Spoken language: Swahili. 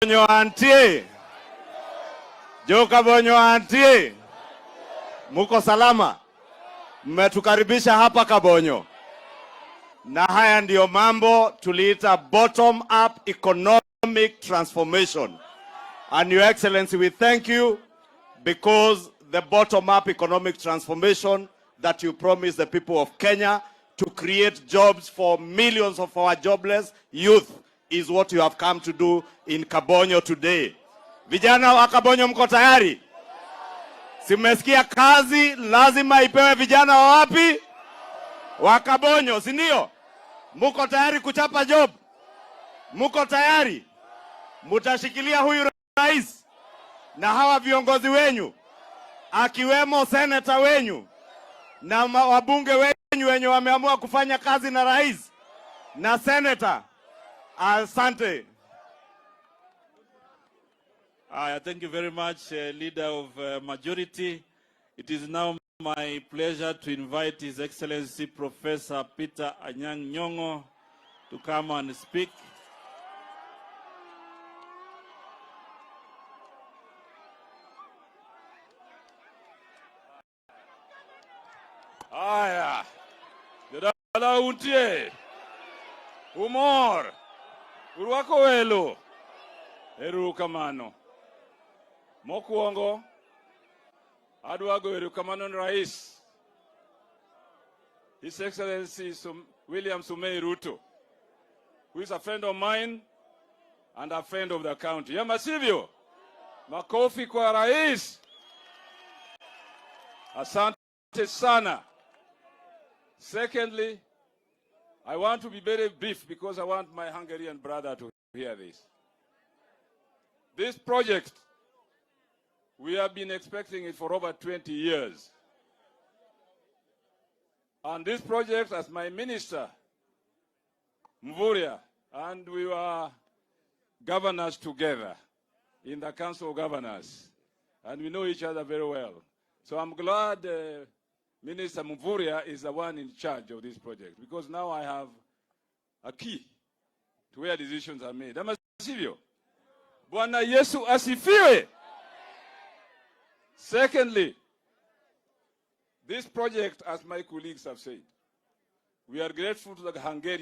Kabonyo antie. Jo Kabonyo antie. Muko salama? Mmetukaribisha hapa Kabonyo. Na haya ndiyo mambo tuliita bottom up economic transformation. And Your Excellency, we thank you because the bottom up economic transformation that you promised the people of Kenya to create jobs for millions of our jobless youth is what you have come to do in Kabonyo today. Vijana wa Kabonyo, mko tayari? Simesikia kazi lazima ipewe vijana wa wapi? Wa Kabonyo, si ndio? Mko tayari kuchapa job? Mko tayari? Mutashikilia huyu rais na hawa viongozi wenyu, akiwemo seneta wenyu na wabunge wenyu wenye wameamua kufanya kazi na rais na seneta. Asante. Thank you very much, Leader of Majority. It is now my pleasure to invite His Excellency Professor Peter Anyang' Nyong'o to come and speak. Aya, jodala untie, umor, urwako welo, erukamano. Mokuongo, adwago erukamano rais, His Excellency William Sumei Ruto, who is a friend of mine and a friend of the county. Yamasivyo, makofi kwa rais. Asante sana. Secondly, I want to be very brief because I want my Hungarian brother to hear this. This project, we have been expecting it for over 20 years. And this project, as my minister, Mvurya, and we were governors together in the Council of Governors, and we know each other very well. So I'm glad Minister Mvurya is the one in charge of this project, because now I have a key to where decisions are made. Amasivyo. Bwana Yesu asifiwe. Secondly, this project, as my colleagues have said, we are grateful to the Hungarian